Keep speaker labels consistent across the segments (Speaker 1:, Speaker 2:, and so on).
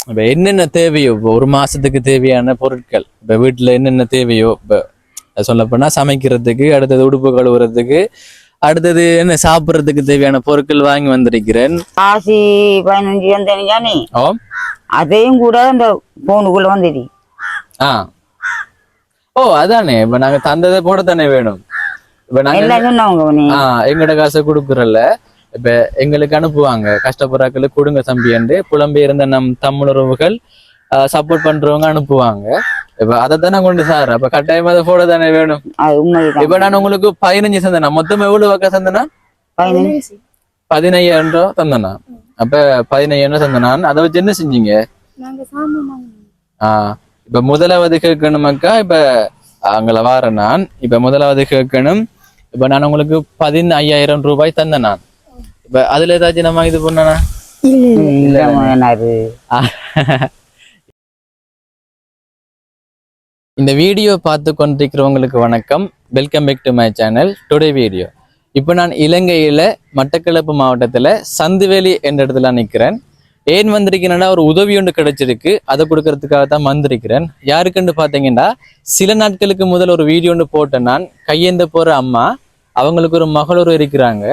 Speaker 1: இப்ப என்னென்ன தேவையோ இப்போ ஒரு மாசத்துக்கு தேவையான பொருட்கள் இப்ப வீட்டுல என்னென்ன தேவையோ இப்ப சொல்லப்போனா சமைக்கிறதுக்கு, அடுத்தது உடுப்பு கழுவுறதுக்கு, அடுத்தது என்ன சாப்பிடுறதுக்கு தேவையான பொருட்கள் வாங்கி வந்திருக்கிறேன்.
Speaker 2: காசி 15 வந்தேன்.
Speaker 1: ஓ
Speaker 2: அதையும் கூட அந்த போனுக்குள்ள வந்துடு.
Speaker 1: ஓ அதானே இப்ப நாங்க தந்ததை போட தானே வேணும். இப்ப நாங்க எங்கட காசை கொடுக்குறல இப்ப எங்களுக்கு அனுப்புவாங்க, கஷ்டப்படுறாக்களுக்கு கொடுங்க தம்பி என்று புலம்பெயர்ந்த நம் தமிழுறவுகள் சப்போர்ட் பண்றவங்க அனுப்புவாங்க. இப்ப அதைத்தானே கொண்டு சார் அப்ப கட்டாயமா அதை போட தானே வேணும். இப்ப நான் உங்களுக்கு 15 தந்தேனா, மொத்தம் எவ்வளவு வாக்கா தந்தனா? 15,000 தந்தனா. அப்ப 15,000 தந்தனான். அதை வச்சு என்ன செஞ்சீங்க? இப்ப முதலாவது கேட்கணுமாக்கா, இப்ப அங்களை வார நான் இப்ப முதலாவது கேட்கணும். இப்ப நான் உங்களுக்கு 15,000 ரூபாய் தந்தேன் நான். இப்ப அதுல ஏதாச்சும் நம்ம இது பண்ணனா? இந்த வீடியோ பார்த்து கொண்டிருக்கிறவங்களுக்கு வணக்கம். Welcome back to my channel. Today video இப்போ நான் இலங்கையில மட்டக்களப்பு மாவட்டத்துல சந்துவேலி என்ற இடத்துல நிற்கிறேன். ஏன் வந்திருக்கிறேன்னா ஒரு உதவி ஒன்று கிடைச்சிருக்கு, அதை கொடுக்கறதுக்காக தான் வந்திருக்கிறேன். யாருக்குன்னு பார்த்தீங்கன்னா, சில நாட்களுக்கு முதல் ஒரு வீடியோ ஒன்று போட்டேன் நான். கையேந்த போற அம்மா, அவங்களுக்கு ஒரு மகளூர் இருக்கிறாங்க.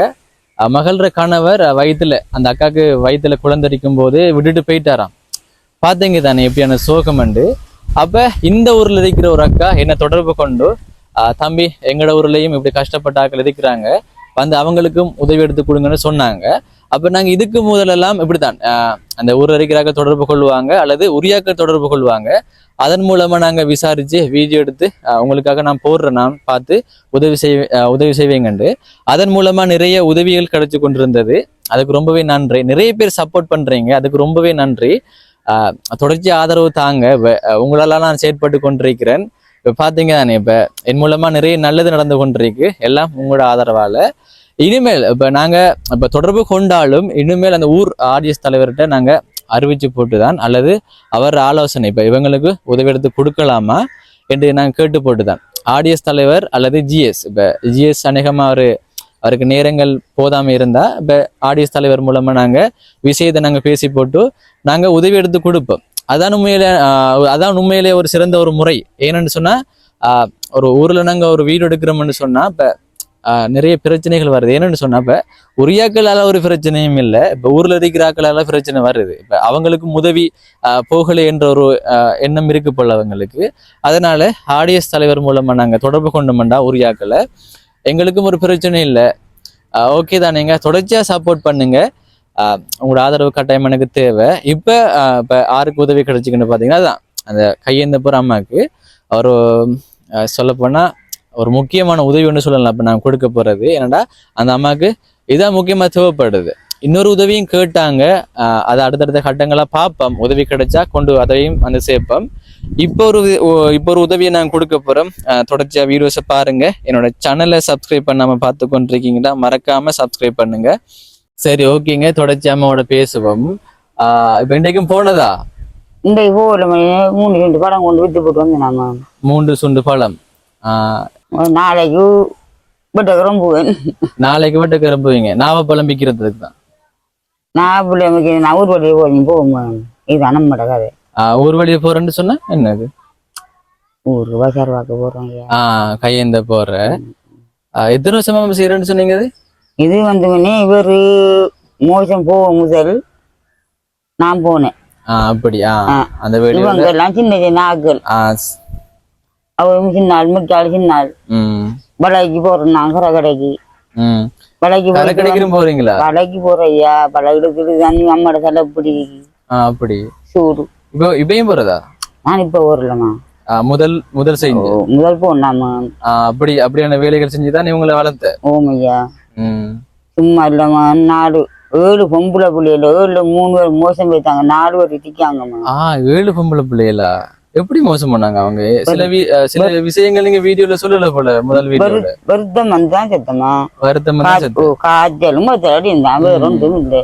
Speaker 1: மகளற கணவர் வயிற்றுல, அந்த அக்காவுக்கு வயிற்றுல குழந்தரிக்கும் போது விட்டுட்டு போயிட்டாராம். பார்த்தீங்க தானே எப்படியான சோகமண்டு. அப்ப இந்த ஊர்ல இருக்கிற ஒரு அக்கா என்னை தொடர்பு கொண்டு, தம்பி எங்களோட ஊர்லயும் இப்படி கஷ்டப்பட்ட ஆக்கள் இருக்கிறாங்க, வந்து அவங்களுக்கும் உதவி எடுத்து கொடுங்கன்னு சொன்னாங்க. அப்ப நாங்க இதுக்கு முதலெல்லாம் இப்படித்தான் அந்த ஊர்ல இருக்கிறாக்கள் தொடர்பு கொள்வாங்க அல்லது உரியாக்கள் தொடர்பு கொள்வாங்க. அதன் மூலமா நாங்க விசாரிச்சு வீடியோ எடுத்து உங்களுக்காக நான் போடுறேன், நான் பார்த்து உதவி செய்வேங்கண்டு. அதன் மூலமா நிறைய உதவிகள் கிடைச்சு கொண்டிருந்தது. அதுக்கு ரொம்பவே நன்றி. நிறைய பேர் சப்போர்ட் பண்றீங்க, அதுக்கு ரொம்பவே நன்றி. தொடர்ச்சி ஆதரவு தாங்க. உங்களெல்லாம் நான் செயற்பட்டு கொண்டிருக்கிறேன். இப்ப பாத்தீங்க தானே, இப்ப என் மூலமா நிறைய நல்லது நடந்து கொண்டிருக்கு, எல்லாம் உங்களோட ஆதரவால. இனிமேல் இப்ப நாங்க இப்ப தொடர்பு கொண்டாலும் இனிமேல் அந்த ஊர் ஆர்டிஎஸ் தலைவர்கிட்ட நாங்க அறிவிச்சு போட்டுதான் அல்லது அவர் ஆலோசனை இப்ப இவங்களுக்கு உதவி எடுத்து கொடுக்கலாமா என்று நாங்க கேட்டு போட்டுதான் ஆர்டிஎஸ் தலைவர் அல்லது ஜிஎஸ். இப்ப ஜிஎஸ் அநேகமா அவருக்கு நேரங்கள் போதாம இருந்தா இப்ப ஆர்டிஎஸ் தலைவர் மூலமா நாங்க விஷயத்தை நாங்க பேசி போட்டு நாங்க உதவி எடுத்து கொடுப்போம். அதான் உண்மையிலே ஒரு சிறந்த ஒரு முறை. ஏன்னு சொன்னா ஒரு ஊர்ல நாங்க ஒரு வீடு எடுக்கிறோம்னு சொன்னா இப்ப நிறைய பிரச்சனைகள் வருது. என்னன்னு சொன்னா இப்ப உரியாக்களால ஒரு பிரச்சனையும் இல்லை, இப்ப ஊர்ல இருக்கிறாக்களால பிரச்சனை வருது. இப்ப அவங்களுக்கும் உதவி போகலை என்ற ஒரு எண்ணம் இருக்கு போல அவங்களுக்கு. அதனால ஆர்டிஎஸ் தலைவர் மூலமா நாங்க தொடர்பு கொண்டோம்டா உரியாக்களை, எங்களுக்கும் ஒரு பிரச்சனை இல்லை. ஓகே தான், நீங்க தொடர்ச்சியா சப்போர்ட் பண்ணுங்க. உங்களோட ஆதரவு கட்டாயம் எனக்கு தேவை. இப்ப யாருக்கு உதவி கிடைச்சிக்குன்னு பாத்தீங்கன்னா அதான் அந்த கையேந்த போற அம்மாவுக்கு ஒரு சொல்லப்போனா ஒரு முக்கியமான உதவி ஒன்று சொல்லலாம். அப்ப நான் கொடுக்க போறது என்னடா, அந்த அம்மாவுக்கு இதான் முக்கியமா தேவைப்படுது. இன்னொரு உதவியும் கேட்டாங்க, அதை அடுத்தடுத்த கட்டங்களா பார்ப்போம். உதவி கிடைச்சா கொண்டு அதையும் வந்து சேர்ப்போம். இப்போ ஒரு உதவியை நான் கொடுக்க போறோம். தொடர்ச்சியா வீடியோஸை பாருங்க. என்னோட சேனலை சப்ஸ்கிரைப் பண்ணாம பார்த்து கொண்டிருக்கீங்கன்னா மறக்காம சப்ஸ்கிரைப் பண்ணுங்க. சரி, ஓகேங்க, தொடர்ச்சி அம்மாவோட பேசுவோம். இப்ப இன்றைக்கும் போனதா?
Speaker 2: இந்த 3 பழம் கொண்டு விட்டு போட்டு வந்து நாம
Speaker 1: 3 சுண்டு பழம்.
Speaker 2: நாளைக்கு வெட்டக்கரம் போவேன்.
Speaker 1: நாளைக்கு வெட்டக்கரம் போவீங்க? நாவப்பழம் விற்கிறதுக்கு தான்.
Speaker 2: நான் ஊர் வழியே போவேன். இது அனம்பட கதை.
Speaker 1: ஊர் வழியே போறேன்னு சொன்னா என்னது?
Speaker 2: ஊருக்கு பசார் பார்க்க போறோம்.
Speaker 1: கையேந்த போற. எத்தனை வருஷமா செய்யறேன்னு சொன்னீங்க?
Speaker 2: இது இவரு மோசம் போக முதல் நான் போனேன்.
Speaker 1: அப்படியா? அந்த
Speaker 2: இவங்க எல்லாம் சின்ன சின்ன ஆக்கள். அவரு சின்னாள் முக்கால் சின்னாள் பலைக்கு போறோம். நான் கடைக்கு
Speaker 1: போறீங்களா?
Speaker 2: பலைக்கு போறையா, பல எடுக்குது தண்ணி அம்மாட செலப்படி
Speaker 1: அப்படி
Speaker 2: சூடு.
Speaker 1: இப்பயும் போறதா?
Speaker 2: நான் இப்ப ஊர்லமா
Speaker 1: முதல் செய்யுங்க.
Speaker 2: முதல் போனாமா
Speaker 1: அப்படியான வேலைகள் செஞ்சுதான் இவங்களை வளர்த்த.
Speaker 2: ஓமையா, சும்மா இல்லம்மா. 7 பொம்பளை பிள்ளைகள 3 பேர் மோசம் போயிட்டாங்க. 4 பேர் திக்காங்கம்மா.
Speaker 1: 7 பொம்பளை பிள்ளைகளா? எப்படி மோசம் பண்ணாங்க அவங்க? சில விஷயங்கள் நீங்க வீடியோல சொல்லல போல. முதல் வீடியோல
Speaker 2: வருத்தம் வந்துதான் செத்தமா. காய்ச்சலும் இருந்தான், வேற ஒன்றும் இல்லை.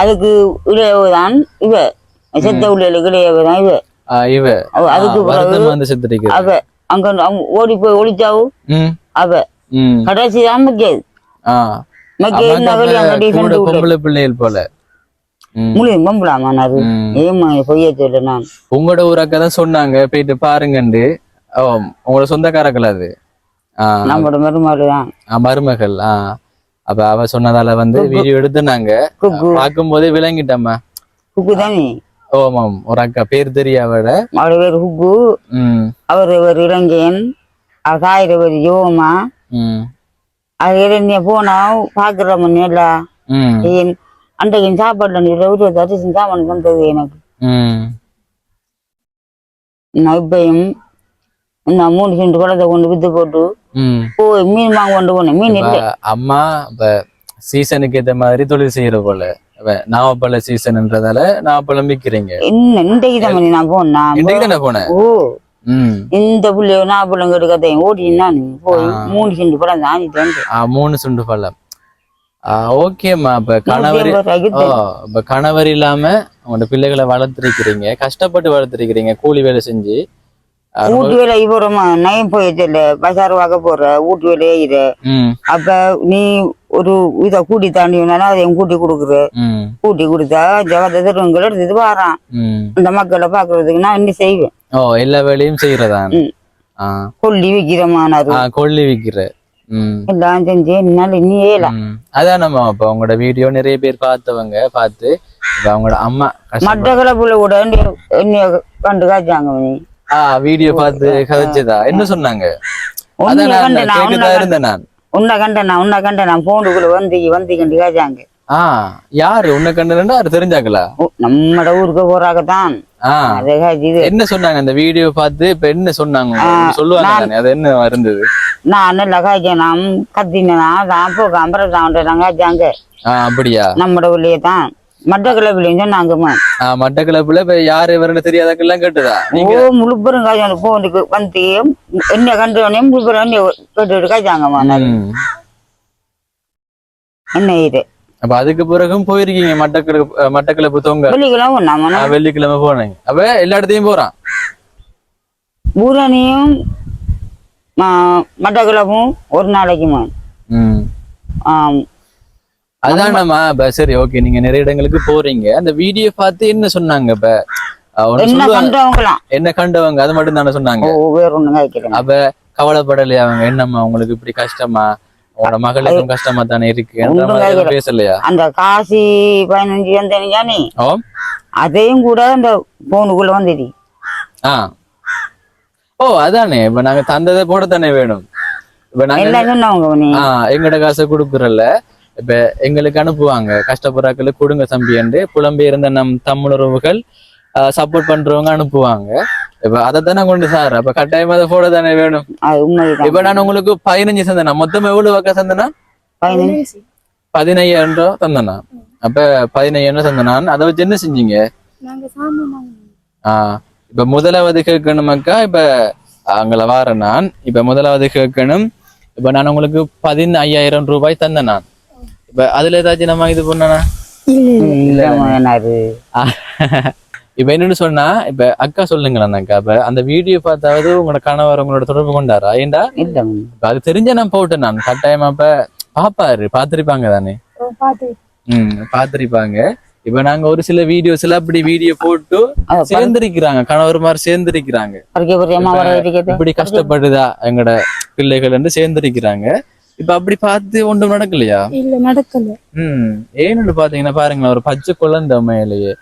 Speaker 2: அதுக்கு இளையவுதான் இவ, செத்த உள்ளிகளுக்கு இளையவுதான் இவ. அதுக்கு அவ அங்க ஓடி போய் ஒளிச்சாவும் அவ கடைசிதான்
Speaker 1: பொம்பளை பிள்ளைகள் போல.
Speaker 2: முழு பொம்பளாமானாரு ஏமா பொய்ய சொல்ல நான்
Speaker 1: உங்களோட ஊர் அக்கா தான் சொன்னாங்க போயிட்டு பாருங்கண்டு. உங்களோட சொந்தக்காரர்கள் அது
Speaker 2: நம்மளோட மருமகள் தான்
Speaker 1: மருமகள். அப்ப அவ சொன்னதால வந்து வீடியோ எடுத்து நாங்க பார்க்கும் போதே விளங்கிட்டம்மா.
Speaker 2: குக்கு தானே?
Speaker 1: ஓமாம், ஒரு அக்கா பேர் தெரிய அவட
Speaker 2: பேர் ஹுக்கு. அவர் ஒரு இலங்கையன். தாயிர ஒரு யோகமா. அது இளைஞ போனா பாக்குற முன்னேல அன்றைக்கு சாப்பாடுல அரிசி சாமான் வந்தது எனக்கு. இப்பயும் நான் 3 சென்ட் குளத்தை கொண்டு வித்து போட்டு போய் மீன் வாங்க கொண்டு போனேன். மீன் இல்லை.
Speaker 1: அம்மா இப்ப சீசனுக்கு ஏத்த மாதிரி தொழில் செய்யற போல நாவப்பழ சீசன்ன்றதால நாவப்பழம் விக்கிறீங்க.
Speaker 2: என்ன இன்றைக்கு தான் நான்
Speaker 1: போனேன்.
Speaker 2: ஓ இந்த புள்ளைய நாவப்பழம் கேட்டு கதையும் ஓடினா போய் 3 சென்ட் பழம் தான்
Speaker 1: 3 சுண்டு பழம். ஓகேம்மா. இப்ப கணவர் இல்லாம உங்களோட பிள்ளைகளை வளர்த்திருக்கிறீங்க, கஷ்டப்பட்டு வளர்த்திருக்கிறீங்க, கூலி வேலை செஞ்சு.
Speaker 2: வீட்டு வேலை போறோமா நயம் போயிடுல பசார் வாக்க போற வீட்டு வேலையே இரு. அப்ப நீ ஒரு இத கூட்டி தாண்டி அதையும் கூட்டி கொடுக்குற. கூட்டி கொடுத்தா ஜவதங்களை எடுத்துட்டு வாரான். அந்த மக்களை பாக்குறதுக்கு நான் என்ன செய்வேன்?
Speaker 1: எல்லா வேலையும் செய்யறதான்.
Speaker 2: கொல்லி விக்கிறமானாரு.
Speaker 1: கொல்லி விக்கிற
Speaker 2: எல்லாம் செஞ்சு என்னால நீ ஏலாம்.
Speaker 1: அதான் நம்ம இப்ப உங்களோட வீடியோ நிறைய பேர் பார்த்தவங்க பார்த்து அவங்களோட அம்மா
Speaker 2: மட்டக்களை புள்ள கூட என்னைய கண்டு காய்ச்சாங்க.
Speaker 1: வீடியோ பார்த்து கதைச்சதா என்ன சொன்னாங்க?
Speaker 2: உன்னை கண்ட நான் போனுக்குள்ள வந்து கண்டு காய்ச்சாங்க.
Speaker 1: யாரு உன்னை கண்டா தெரிஞ்சாங்களா?
Speaker 2: நம்மட ஊருக்கு போறாங்கதான்.
Speaker 1: என்ன சொன்னாங்க அந்த வீடியோ பார்த்து? இப்ப என்ன சொன்னாங்க சொல்லுவாங்க? அது என்ன இருந்தது?
Speaker 2: நான் நல்லா காய்ச்சேன் கத்தினா தான் போக அம்பரம் காய்ச்சாங்க.
Speaker 1: அப்படியா?
Speaker 2: நம்மட ஊர்லயே தான் மட்டக்கிழப்புலயும் சொன்னாங்கம்மா.
Speaker 1: மட்டக்கிழப்புல இப்ப யாரு வரன்னு தெரியாதக்கெல்லாம் கேட்டுதா?
Speaker 2: முழுப்பெரும் காய்ச்சாங்க. போனுக்கு வந்து என்ன கண்டோடனே முழுப்பெரும் கேட்டு காய்ச்சாங்கம்மா. என்ன இது?
Speaker 1: அப்ப அதுக்கு பிறகும் போயிருக்கீங்க மட்டக்கிழப்பு தொங்க? வெள்ளிக்கிழமை போனீங்க. அப்ப எல்லா இடத்தையும் போறான்.
Speaker 2: பூரணியும் மட்டக்கிழப்பும் ஒரு நாளைக்குமா.
Speaker 1: அதானம்மா. சரி, ஓகே. நீங்க நிறைய இடங்களுக்கு போறீங்க. அந்த வீடியோ பார்த்து என்ன சொன்னாங்க? இப்ப என்ன கண்டவங்க அது மட்டும் தானே சொன்னாங்க? அப்ப கவலைப்படலையா அவங்க? என்னம்மா உங்களுக்கு இப்படி கஷ்டமா? உங்களோட மகளுக்கும் கஷ்டமா தானே இருக்கு பேசலையா?
Speaker 2: அந்த காசி 15 வந்தேனே அதையும் கூட அந்த போனுக்குள்ள வந்துடி.
Speaker 1: அதானே. இப்ப நாங்க தந்ததை போட தானே வேணும். இப்ப நாங்க எங்கட காசை கொடுக்குறல, இப்ப எங்களுக்கு அனுப்புவாங்க. கஷ்டப்படுறாக்களுக்கு கொடுங்க தம்பிண்டு புலம்பெயர்ந்த நம் தமிழுறவுகள் சப்போர்ட் பண்றவங்க அனுப்புவாங்க. இப்ப அதைத்தானே கொண்டு சார். அப்ப கட்டாயமா அதை போட தானே வேணும். இப்ப நான் உங்களுக்கு 15 சந்தனா. மொத்தம் எவ்வளவு வக்கா சந்தனா? 15,000 தந்தனா. அப்ப 15,000 தந்தனான். அதை வச்சு என்ன செஞ்சீங்க? இப்ப முதலாவது கேட்கணுமாக்கா. இப்ப அங்களை வார நான் இப்ப முதலாவது கேட்கணும். இப்ப நான் உங்களுக்கு 15,000 ரூபாய் தந்தேன் நான். இப்ப அதுல ஏதாச்சும் நம்ம இது பண்ணனா? இப்ப என்னன்னு சொன்னா, இப்ப அக்கா சொல்லுங்களேன் அக்கா. இப்ப அந்த வீடியோ பார்த்தாவது உங்களோட கணவர் உங்களோட தொடர்பு கொண்டாரா? ஏண்டா அது தெரிஞ்ச நான் போட்டேன் நான் கட்டாயமா. இப்ப பாப்பாரு பாத்திருப்பாங்க தானே? பாத்திருப்பாங்க. இப்ப நாங்க ஒரு சில வீடியோஸ்ல அப்படி வீடியோ போட்டு சேர்ந்திருக்கிறாங்க, கணவர்மார் சேர்ந்திருக்கிறாங்க. இப்படி கஷ்டப்படுதா எங்கட பிள்ளைகள் என்று சேர்ந்திருக்கிறாங்க. இப்ப அப்படி பார்த்து ஒன்றும் நடக்கலையா?
Speaker 3: இல்ல நடக்கல.
Speaker 1: ஏன்னு பாத்தீங்கன்னா பாருங்களேன், ஒரு பச்சை குழந்தை மேலேயே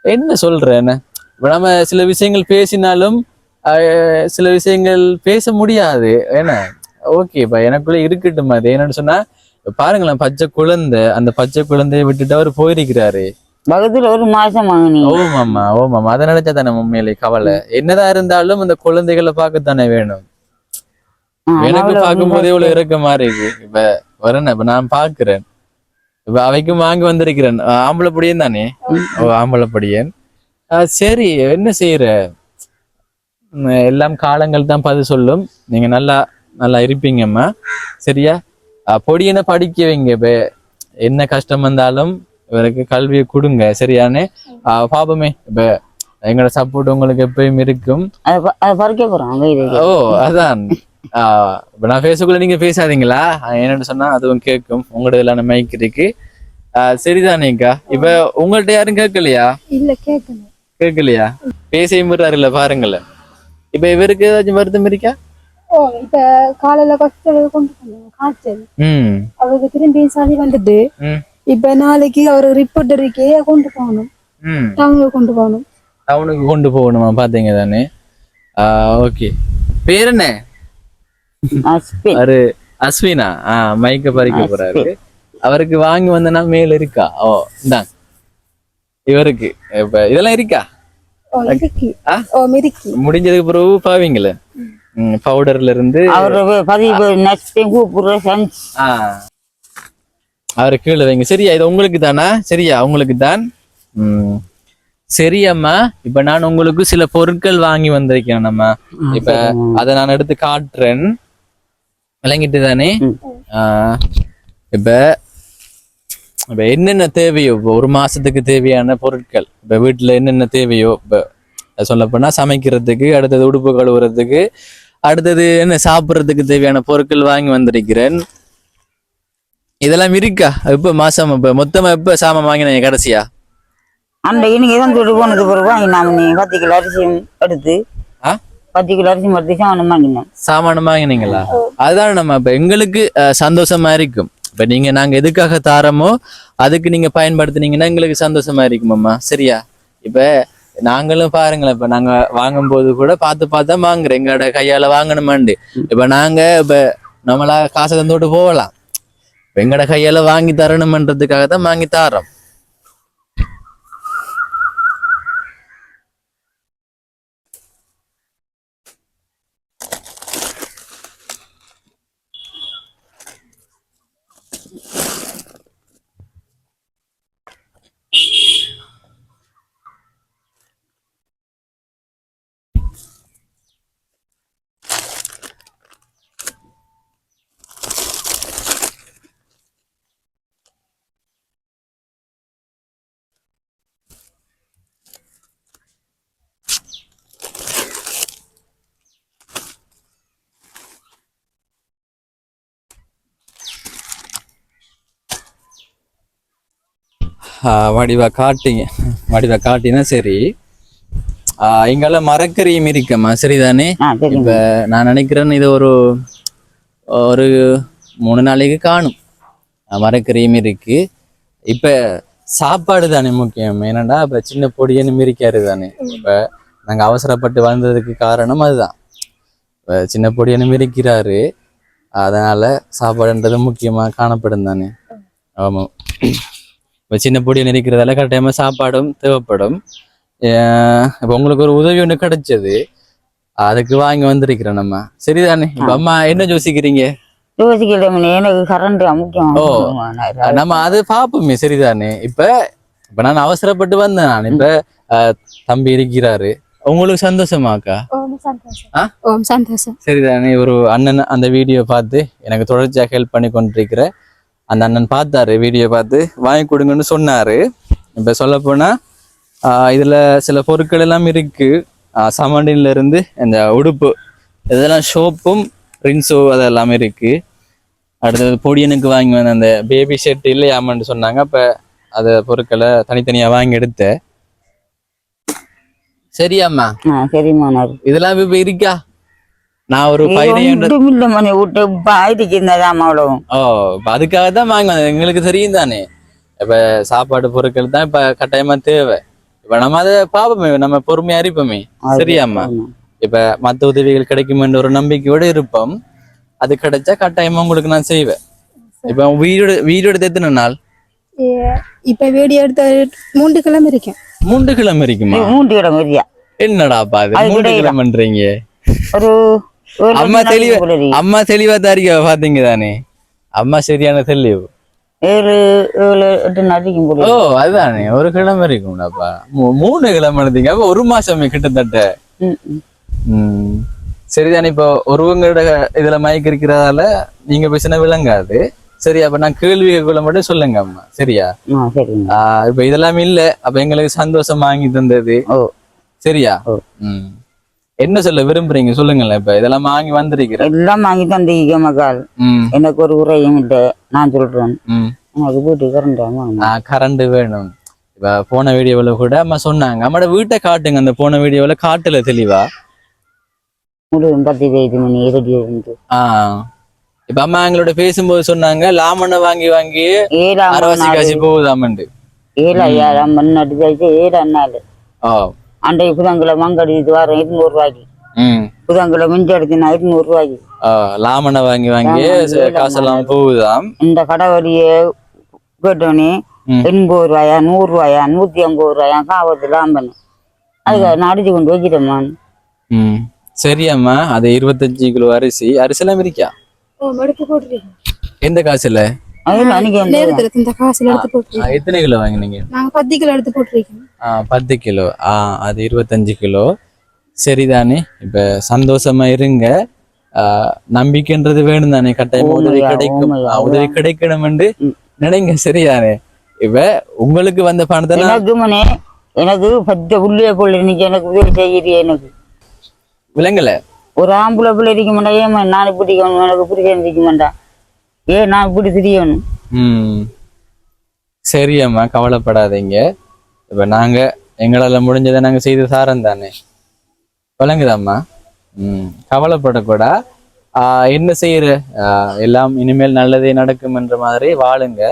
Speaker 1: என்ன சொல்றேன். இப்ப நம்ம சில விஷயங்கள் பேசினாலும் சில விஷயங்கள் பேச முடியாது. ஏன்னா ஓகேப்பா எனக்குள்ள இருக்கட்டும். அது என்னன்னு சொன்னா பாருங்களேன், பச்சை குழந்தை, அந்த பச்சை குழந்தைய விட்டுட்டு அவர் போயிருக்கிறாரு.
Speaker 2: பக்கத்துல ஒரு மாசம்.
Speaker 1: ஓமாமா அதை நினைச்சா தானே உண்மையிலே கவலை. என்னதான் இருந்தாலும் அந்த குழந்தைகளை பார்க்கத்தானே வேணும். எனக்கு பார்க்கும் போதே இவ்வளவு இறக்கமா இருக்கு. இப்ப வரேன், இப்ப நான் பாக்குறேன். இப்ப அவைக்கும் வாங்கி வந்திருக்கிறேன். ஆம்பளை படியன் தானே? ஆம்பளை படியன். சரி, என்ன செய்யற? எல்லாம் காலங்கள் தான் பதில் சொல்லும். நீங்க நல்லா நல்லா இருப்பீங்கம்மா. சரியா? பொடியனை படிக்க வைங்க. இப்ப என்ன கஷ்டம் வந்தாலும் இவருக்கு கல்வியை கொடுங்க. சரியானே? பாப்பமே. இப்ப எங்களோட சப்போர்ட் உங்களுக்கு எப்பயும் இருக்கும். அதான். இப்ப நான் பேசக்குள்ள நீங்க பேசாதீங்களா? என்னன்னு சொன்னா அதுவும் கேட்கும். உங்களோட எல்லாம் மைக் இருக்கு. சரிதானேக்கா. இப்ப உங்கள்ட்ட யாரும் கேட்கலையா?
Speaker 3: இல்ல கேட்கல.
Speaker 1: கேட்கலையா? பேசையும் விடுறாருல்ல பாருங்களேன். இப்ப இவருக்கு ஏதாச்சும் வருத்தம் இருக்கா?
Speaker 3: ஓ இப்ப காலையில ஹாஸ்பிட்டலுக்கு கொண்டு போனோம் காய்ச்சல். அவருக்கு திரும்பி சளி வந்துட்டு இப்ப நாளைக்கு அவரு ரிப்போர்ட் இருக்கே கொண்டு போகணும். டவுனுக்கு கொண்டு போகணும்.
Speaker 1: டவுனுக்கு கொண்டு போகணுமா? பாத்தீங்க தானே. ஓகே. பேர் என்ன? அவரு அஸ்வினா. மைக்க பறிக்க போறாரு. அவருக்கு வாங்கி வந்தனா மேல இருக்கா? ஓ இந்தாங்க. இவருக்கு இப்ப இதெல்லாம் இருக்கா? முடிஞ்சதுக்கு பிறகு பாவீங்களே பவுடர்ல இருந்து அவரை கீழே வைங்க. சரியா? இது உங்களுக்கு தானா? சரியா? உங்களுக்கு தான். சரியம்மா. இப்ப நான் உங்களுக்கு சில பொருட்கள் வாங்கி வந்திருக்கேன். நம்ம இப்ப அதை நான் எடுத்து காட்டுறேன். விளங்கிட்டு தானே? இப்ப இப்ப என்னென்ன தேவையோ ஒரு மாசத்துக்கு தேவையான பொருட்கள், இப்ப வீட்டுல என்னென்ன தேவையோ, இப்ப சொல்ல போனா சமைக்கிறதுக்கு, அடுத்தது உடுப்பு கழுவுறதுக்கு, அடுத்தது என்ன சாப்பிட்றதுக்கு தேவையான பொருட்கள் வாங்கி வந்திருக்கிறேன். இதெல்லாம் இருக்கா? இப்ப மாசம் இப்ப மொத்தமா எப்ப சாமான் வாங்கினீங்க கடைசியா?
Speaker 2: அந்த இன்னைக்கு தான் தொட்டு போனது பிறகு வாங்கினாம. 10 கிலோ அரிசி எடுத்து 10 கிலோ அரிசி எடுத்து சாமான் வாங்கினேன்.
Speaker 1: சாமான் வாங்கினீங்களா? அதுதான் நம்ம இப்ப எங்களுக்கு சந்தோஷமா இருக்கும். இப்ப நாங்க எதுக்காக தாரமோ அதுக்கு நீங்க பயன்படுத்தினீங்கன்னா எங்களுக்கு சந்தோஷமா இருக்குமாம்மா. சரியா? இப்ப நாங்களும் பாருங்களேன், இப்ப நாங்க வாங்கும் போது கூட பார்த்து வாங்குறோம். எங்களோட கையால வாங்கணுமாண்டு. இப்ப நாங்க இப்ப நம்மளா காசை தந்துட்டு போகலாம். எங்கட கையால வாங்கி தரணும்ன்றதுக்காக தான் வாங்கி தாரோம். வடிவா காட்டினா சரி. இங்கெல்லாம் மரக்கறியும் இருக்கம்மா. சரிதானே? இப்ப நான் நினைக்கிறேன் இது ஒரு 3 நாளைக்கு காணும். மரக்கறியும் இருக்கு. இப்ப சாப்பாடு தானே முக்கியம். ஏன்னாடா இப்ப சின்ன பொடியன்னு மிரிக்காரு தானே. இப்ப நாங்க அவசரப்பட்டு வந்ததுக்கு காரணம் அதுதான். இப்ப சின்ன பொடியன்னு மிரிக்கிறாரு. அதனால சாப்பாடுன்றது முக்கியமா காணப்படும் தானே. ஆமா. இப்போ சின்ன பொடியை நெரிக்கிறதால கரெக்டாக சாப்பாடும் தேவைப்படும். இப்போ உங்களுக்கு ஒரு உதவி ஒன்று கிடைச்சது, அதுக்கு வாங்கி வந்திருக்கிறோம் நம்ம. சரிதானே? இப்ப அம்மா என்ன யோசிக்கிறீங்க?
Speaker 2: எனக்கு கரண்ட் முக்கியம்.
Speaker 1: ஓ நம்ம அது பாப்போமே. சரிதானே? இப்ப நான் அவசரப்பட்டு வந்தேன். நான் இப்ப தம்பி இருக்கிறாரு. உங்களுக்கு சந்தோஷமாக்கா?
Speaker 3: சந்தோஷம்.
Speaker 1: சரிதானே? ஒரு அண்ணன் அந்த வீடியோ பார்த்து எனக்கு தொடர்ச்சியாக ஹெல்ப் பண்ணி கொண்டிருக்கிற அந்த அண்ணன் பார்த்தாரு, வீடியோ பார்த்து வாங்கி கொடுங்கன்னு சொன்னாரு. இப்ப சொல்ல போனா இதுல சில பொருட்கள் எல்லாம் இருக்கு. சமண்டில இருந்து இந்த உடுப்பு இதெல்லாம் சோப்பும் ரின்ஸோ அதெல்லாம் இருக்கு. அடுத்தது பொடியனுக்கு வாங்கி வந்த அந்த பேபி ஷர்ட் இல்லையாமன்னு சொன்னாங்க. அப்ப அத பொருட்களை தனித்தனியா வாங்கி எடுத்த. சரியாம்மா?
Speaker 2: சரிம்மா.
Speaker 1: இதெல்லாம் இப்ப இருக்கா? நான் ஒரு அதுக்காக தான் வாங்க. எங்களுக்கு தெரியும் தானே. இப்ப சாப்பாடு பொருட்கள் தான் இப்ப கட்டாயமா தேவை. இப்ப நம்ம அதை பாப்போமே, நம்ம பொறுமையா இருப்போமே. சரியாம்மா? இப்ப மத்த உதவிகள் கிடைக்கும் ஒரு நம்பிக்கையோட இருப்போம். அது கிடைச்சா கட்டாயமா உங்களுக்கு நான் செய்வேன். இப்ப வீடியோ எடுத்து எத்தனை நாள்?
Speaker 3: இப்ப வீடியோ எடுத்த 3 கிழமை இருக்கேன்.
Speaker 1: 3 கிழமை இருக்குமா?
Speaker 2: 3 கிழமை.
Speaker 1: என்னடாப்பா அது 3 கிழமைன்றீங்க?
Speaker 2: ஒரு
Speaker 1: அம்மா தெளிவா தாரிக்க பாத்தீங்க தானே. அம்மா சரியான தெளிவு.
Speaker 2: 7-8 நாளைக்கு.
Speaker 1: ஓ அதுதானே, ஒரு கிழமை இருக்கும்டாப்பா. 3 கிழமை எடுத்தீங்க. அப்ப ஒரு மாசமே கிட்டத்தட்ட. சரிதானே? இப்போ ஒருவங்களோட இதுல மயக்க இருக்கிறதால நீங்க பேசினா விளங்காது. சரி, அப்ப நான் கேள்விக்குள்ள மட்டும் சொல்லுங்க அம்மா. சரியா? இப்ப இதெல்லாம் இல்ல. அப்ப எங்களுக்கு சந்தோஷம் வாங்கி தந்தது. சரியா? என்ன சொல்ல விரும்புறீங்க சொல்லுங்களேன். இப்ப இதெல்லாம் வாங்கி வந்திருக்கிறேன்.
Speaker 2: எல்லாம் வாங்கி தந்தீங்க மகள். எனக்கு ஒரு உரையும் இல்லை. நான் சொல்றேன், எனக்கு வீட்டு கரண்ட்
Speaker 1: கரண்ட் வேணும். இப்ப போன வீடியோவில் கூட அம்மா சொன்னாங்க, அம்மாட வீட்டை காட்டுங்க. அந்த போன வீடியோவில் காட்டுல தெளிவா
Speaker 2: 10 மணி ரெடி இருந்து.
Speaker 1: இப்ப அம்மா எங்களோட பேசும்போது சொன்னாங்க, லாமனை வாங்கி வாங்கி அரவாசி காசி போகுதாமண்டு.
Speaker 2: 7,000 மண்ணாட்டு கழிச்சு 7 நாள் அன்றைக்கு புதன்கிழமை மங்கடிட்டு வரோம் 200 ரூபாய்க்கு. புதன்கிழமை மிஞ்சி அடிச்சுனா 200 ரூபாய்க்கு
Speaker 1: லாமனை வாங்கி வாங்கி காசெல்லாம் போகுதாம்.
Speaker 2: இந்த கடவடியை கேட்டோன்னே 80 ரூபாயா 100 ரூபாயா 150 ரூபாயா காவத்து லாம்பன் அதுக்கு நான் அடிச்சு கொண்டு வைக்கிறேம்மா.
Speaker 1: சரி அம்மா, அது 25 கிலோ அரிசி எல்லாம் இருக்கா? எந்த காசுல? எத்தனை கிலோ வாங்கினீங்க?
Speaker 3: 10 கிலோ எடுத்து போட்டிருக்கோம்.
Speaker 1: 10 கிலோ. அது 25 கிலோ. சரிதானே? இப்ப சந்தோஷமா இருங்க. நம்பிக்கைன்றது வேணும் தானே, கட்டாயம் உதவி கிடைக்கும். உதவி கிடைக்கணும் என்று நினைங்க. சரிதானே? இப்ப உங்களுக்கு வந்த பணத்தை
Speaker 2: எனக்கு 10 உள்ளே போல இன்னைக்கு எனக்கு உதவி செய்யறிய எனக்கு
Speaker 1: விலங்கல.
Speaker 2: ஒரு ஆம்பளை பிள்ளை இருக்க மாட்டா, ஏமா நான் பிடிக்கணும், எனக்கு புரிஞ்சு இருக்க மாட்டா, ஏன் நான் இப்படி தெரியணும்.
Speaker 1: சரி அம்மா, கவலைப்படாதீங்க. இப்ப நாங்க எங்களால முடிஞ்சதை நாங்க செய்து சாரம் தானே, விளங்குதாம்மா. கவலைப்படக்கூடா. என்ன செய்யற, எல்லாம் இனிமேல் நல்லதே நடக்கும் என்ற மாதிரி வாழுங்க.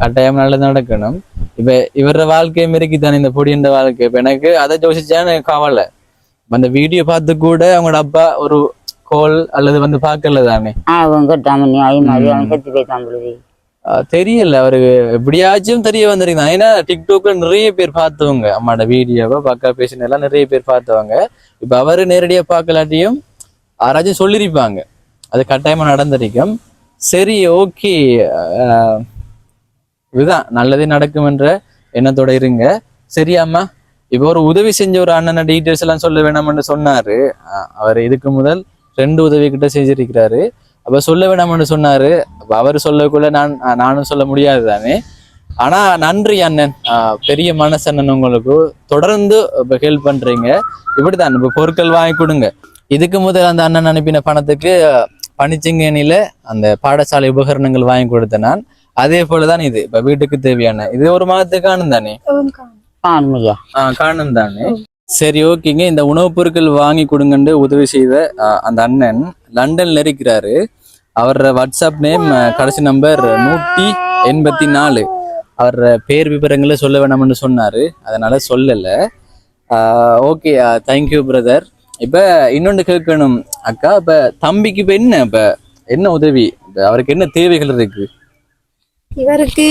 Speaker 1: கட்டாயம் நல்லது நடக்கணும். இப்ப இவர வாழ்க்கையை மிருக்கித்தானே இந்த பொடியின் வாழ்க்கை. இப்ப எனக்கு அதை யோசிச்சான்னு கவலை. அந்த வீடியோ பார்த்து கூட அவங்களோட அப்பா ஒரு கோல் அல்லது பார்க்கல தானே, தெரியல அவருக்கு. எப்படியாச்சும் தெரிய வந்திருக்காங்க. ஏன்னா டிக்டாக்ல நிறைய பேர் பார்த்தவங்க அம்மாட வீடியோவை பக்கா பேசின எல்லாம் நிறைய பேர் பார்த்தவங்க. இப்ப அவரு நேரடியா பார்க்கலாட்டியும் யாராச்சும் சொல்லிருப்பாங்க, அது கட்டாயமா நடந்திருக்கும். சரி, ஓகே, இதுதான் நல்லதே நடக்கும் என்ற எண்ணத்தோட இருங்க. சரியாம்மா? இப்போ ஒரு உதவி செஞ்ச ஒரு அண்ணன டீட்டெயில்ஸ் எல்லாம் சொல்ல வேணாம்னு சொன்னாரு. அவர் இதுக்கு முதல் 2 உதவி கிட்ட செஞ்சிருக்கிறாரு. அப்ப சொல்ல வேணாம்னு சொன்னாரு. அவர் சொல்லக்குள்ள நானும் சொல்ல முடியாது தானே. ஆனா நன்றி அண்ணன், பெரிய மனசு அண்ணன். உங்களுக்கு தொடர்ந்து இப்ப ஹெல்ப் பண்றீங்க. இப்படிதான் இப்ப பொருட்கள் வாங்கி கொடுங்க. இதுக்கு முதல் அந்த அண்ணன் அனுப்பின பணத்துக்கு பனிச்சிங்கனில அந்த பாடசாலை உபகரணங்கள் வாங்கி கொடுத்தேன் நான். அதே போலதான் இது இப்ப வீட்டுக்கு தேவையான இது ஒரு மாதத்துக்கு காணும் தானே, காணும் தானே. சரி, ஓகேங்க. இந்த உணவுப் பொருட்கள் வாங்கி கொடுங்கன்னு உதவி செய்த அந்த அண்ணன் லண்டன்ல இருக்கிறாரு. அவர வாட்ஸ்அப் நேம் கடைசி நம்பர் 184. அவர் பேர் விவரங்களை சொல்ல வேணாம்னு சொன்னாரு, அதனால சொல்லல. Okay, thank you brother. இப்ப இன்னொன்று கேட்கணும் அக்கா. இப்ப தம்பிக்கு இப்ப என்ன உதவி, அவருக்கு என்ன தேவைகள் இருக்கு?
Speaker 3: இவருக்கு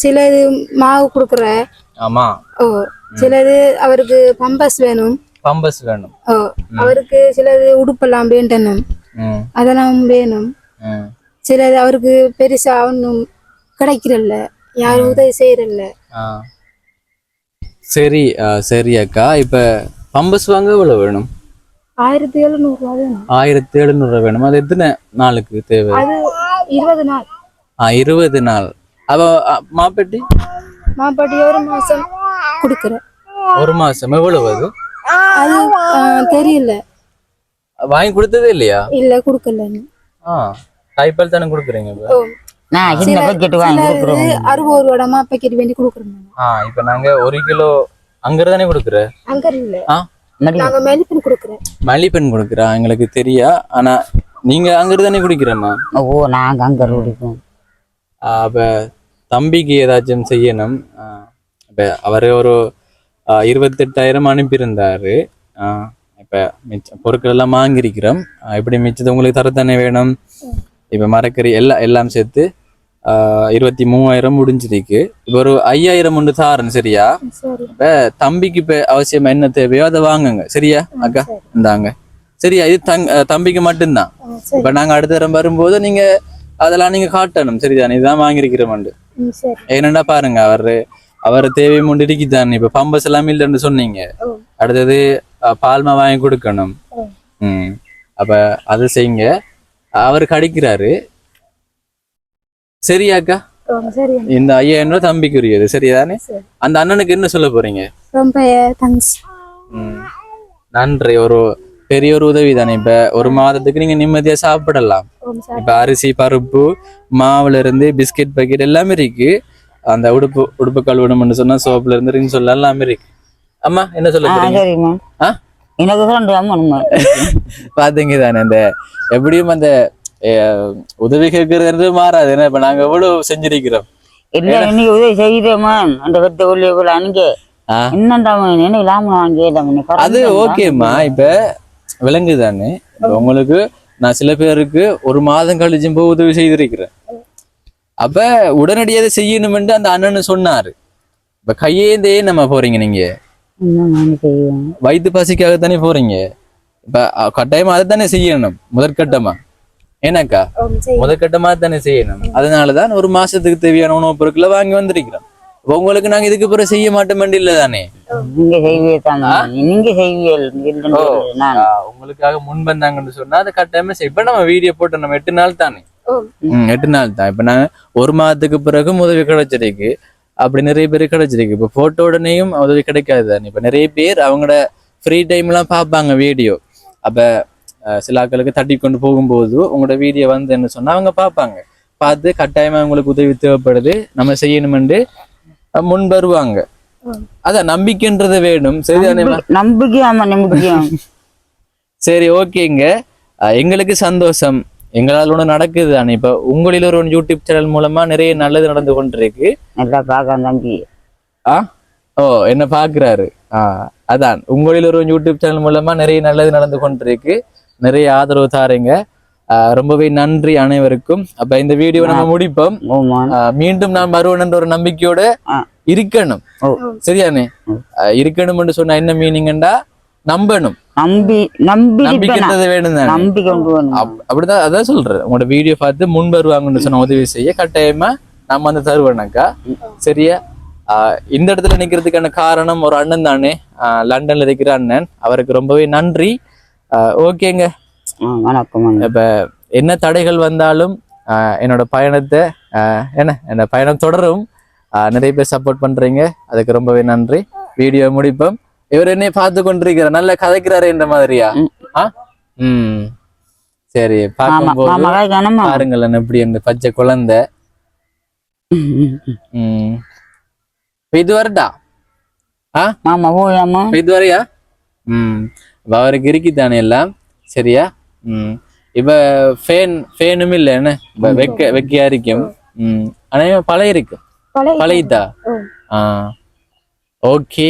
Speaker 3: சிலது மாவு கொடுக்குற.
Speaker 1: ஆமா.
Speaker 3: சிலது அவருக்கு பம்பஸ் வேணும். அவருக்கு சிலது உடுப்பெல்லாம் வேண்டணும், அதெல்லாம் வேணும். சிலது அவருக்கு பெருசா ஒன்னும் கிடைக்கிறல்ல, யாரும் உதவி செய்யறல்ல.
Speaker 1: சரி சரி அக்கா. இப்ப பம்பஸ் வாங்க எவ்வளவு வேணும்?
Speaker 3: 1700 ரூபாய் வேணும்.
Speaker 1: 1700 வேணும். அது எத்தனை நாளுக்கு தேவை?
Speaker 3: அது 20 நாள்.
Speaker 1: 20 நாள். அப்ப மாப்பட்டி
Speaker 3: ஒரு மாசம் கொடுக்குற.
Speaker 1: ஒரு மாசம் எவ்வளவு?
Speaker 3: அது தெரியல,
Speaker 1: வாங்கி கொடுத்ததே இல்லையா?
Speaker 3: இல்ல, கொடுக்கல.
Speaker 1: டைப்பால் தானே கொடுக்குறீங்க?
Speaker 3: 60 ரூபாய் மாப்பக்கெட் வேண்டி கொடுக்குறோம்.
Speaker 1: இப்ப நாங்க 1 கிலோ அங்கதானே கொடுக்குற?
Speaker 3: அங்க இல்ல, நாங்க மலிப்பெண் கொடுக்குறோம்.
Speaker 1: மலிப்பெண் கொடுக்குறா எங்களுக்கு தெரியா. ஆனா நீங்க அங்கதானே குடிக்கிறேம்மா?
Speaker 2: நாங்க அங்க குடிப்போம்.
Speaker 1: அப்ப தம்பிக்கு ஏதாச்சும் செய்யணும். இப்ப அவரு ஒரு 28,000 அனுப்பியிருந்தாரு. இப்ப பொருட்கள் எல்லாம் வாங்கியிருக்கிறோம். இப்படி மிச்சது உங்களுக்கு தரத்தானே வேணும். இப்ப மரக்கறி எல்லாம் சேர்த்து 23,000 முடிஞ்சிருக்கு. இப்ப ஒரு 5,000 ஒன்று தாரன். சரியா? இப்ப தம்பிக்கு இப்ப அவசியமா என்ன தேவையோ அதை வாங்குங்க. சரியா அக்கா? இந்தாங்க. சரியா? இது தம்பிக்கு மட்டும்தான். இப்ப நாங்க அடுத்த தரம் வரும்போது நீங்க அதெல்லாம் நீங்க காட்டணும். சரிதானே? இதுதான் வாங்கியிருக்கிறோம். என்னன்னா பாருங்க, அவர் தேவை முண்டு இருக்குதான். இப்ப பம்பஸ் எல்லாம் இல்லைன்னு சொன்னீங்க. அடுத்தது பால்மா வாங்கி கொடுக்கணும். அப்ப அது செய்யுங்க. அவர் கடிக்கிறாரு. சரியாக்கா? இந்த 5,000 ரூபாய் தம்பிக்குரியது. சரிதானே? அந்த அண்ணனுக்கு என்ன சொல்ல போறீங்க?
Speaker 3: ரொம்ப தேங்க்ஸ்.
Speaker 1: நன்றி. ஒரு பெரிய ஒரு உதவி தானே. இப்ப ஒரு மாதத்துக்கு நீங்க நிம்மதியா சாப்பிடலாம். இப்ப அரிசி பருப்பு மாவுல இருந்து பிஸ்கெட் பாக்கெட் எல்லாமே இருக்கு. அந்த உடுப்பு கழுவணும்னு சொன்னா சோப்புல இருந்து ரிங் சொல்ல எல்லாமே இருக்கு. அம்மா என்ன சொல்ல போறீங்க?
Speaker 2: சரிம்மா எனக்கு
Speaker 1: பாத்தீங்க தானே அந்த எப்படியும் அந்த உதவி கேட்கறது மாறாது. ஏன்னா இப்ப நாங்க எவ்வளவு செஞ்சிருக்கிறோம்.
Speaker 2: இல்ல இன்னைக்கு உதவி செய்யறேம்மா அந்த கட்ட உள்ளே போல அன்னைக்கு என்னண்டாம என்ன இல்லாம வாங்க
Speaker 1: அது ஓகேம்மா. இப்ப விலங்குதானே. உங்களுக்கு நான் சில பேருக்கு ஒரு மாதம் கழிச்சும் போய் உதவி செய்திருக்கிறேன். அப்ப உடனடியாக செய்யணும்னு அந்த அண்ணன் சொன்னாரு. இப்ப கையேந்தே நம்ம போறீங்க, நீங்க வயிற்று பசிக்காகத்தானே போறீங்க. இப்ப கட்டாயமா அதை தானே செய்யணும் முதற்கட்டமா. ஏன்னாக்கா முதற்கட்டமா தானே செய்யணும். அதனாலதான் ஒரு மாசத்துக்கு தேவையான உணவுப் பொருட்களை வாங்கி வந்திருக்கிறோம். உங்களுக்கு நாங்க இதுக்கு பிறகு செய்ய மாட்டோம் இல்ல தானே. உங்களுக்காக முன் வந்தாங்கன்னு சொன்னா அதை கட்டாயமா செய்ய. இப்ப நம்ம வீடியோ போட்டு நம்ம 8 நாள் தானே. 8 நாள் தான். இப்ப நாங்க ஒரு மாதத்துக்கு பிறகு உதவி கிடைச்சிருக்கு. அப்படி நிறைய பேர் கிடைச்சிருக்கு. இப்ப போட்டோ உடனேயும் உதவி கிடைக்காது தானே. இப்ப நிறைய பேர் அவங்களோட ஃப்ரீ டைம் எல்லாம் பார்ப்பாங்க வீடியோ. அப்ப சில ஆட்களுக்கு தட்டி கொண்டு போகும்போது உங்களோட வீடியோ வந்து என்ன சொன்னா அவங்க பார்ப்பாங்க. பார்த்து கட்டாயமா அவங்களுக்கு உதவி தேவைப்படுது நம்ம செய்யணும்னு முன் வருவாங்க. அதான் நம்பிக்கைன்றது வேணும். சரிதானே?
Speaker 2: நம்பிக்கை.
Speaker 1: சரி ஓகேங்க. எங்களுக்கு சந்தோஷம். எங்களால் ஒண்ணு நடக்குது தானே. இப்ப உங்களில் ஒரு யூடியூப் சேனல் மூலமா நிறைய நல்லது நடந்து கொண்டிருக்கு. ஓ என்ன பாக்குறாரு. அதான் உங்களில் ஒரு யூடியூப் சேனல் மூலமா நிறைய நல்லது நடந்து கொண்டிருக்கு. நிறைய ஆதரவு தாருங்க. ரொம்பவே நன்றி அனைவருக்கும். அப்ப இந்த வீடியோ நம்ம முடிப்போம். மீண்டும் நான் வருவேன் ஒரு நம்பிக்கையோட இருக்கணும். சரியானே? இருக்கணும் சொன்னா என்ன மீனிங்கண்டா நம்பணும். நம்பிக்கைன்றது வேணும் தானே. அப்படிதான் அதான் சொல்றேன். உங்களோட வீடியோ பார்த்து முன் வருவாங்கன்னு சொன்ன உதவி செய்ய கட்டாயமா நம்ம வந்து தருவேனாக்கா. சரியா? இந்த இடத்துல நிக்கிறதுக்கான காரணம் ஒரு அண்ணன் தானே. லண்டன்ல இருக்கிற அண்ணன். அவருக்கு ரொம்பவே நன்றி. ஓகேங்க. இப்ப என்ன தடைகள் வந்தாலும் என்னோட பயணத்தை என்ன பயணம் தொடரும். நிறைய பேர் சப்போர்ட் பண்றீங்க. அதுக்கு ரொம்பவே நன்றி. வீடியோ முடிப்போம். இவர் என்னைய பார்த்து கொண்டிருக்கிற நல்லா கதைக்கிறாரு என்ற மாதிரியா? சரி பார்க்கும்போது பாருங்களேன் எப்படி அந்த பச்சை குழந்தை. இது வரட்டா? இது வரையா? அவருக்கு இருக்குதானே எல்லாம். சரியா? இப்ப ஃபேனும் இல்ல என்ன வெக்கையா இருக்கும். ஆனா பழைய இருக்கு. பழையதா? ஓகே.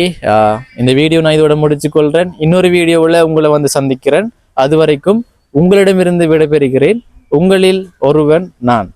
Speaker 1: இந்த வீடியோ நான் இதோட முடிச்சு கொள்றேன். இன்னொரு வீடியோவில் உங்களை வந்து சந்திக்கிறேன். அது வரைக்கும் உங்களிடமிருந்து விடைபெறுகிறேன். உங்களில் ஒருவன் நான்.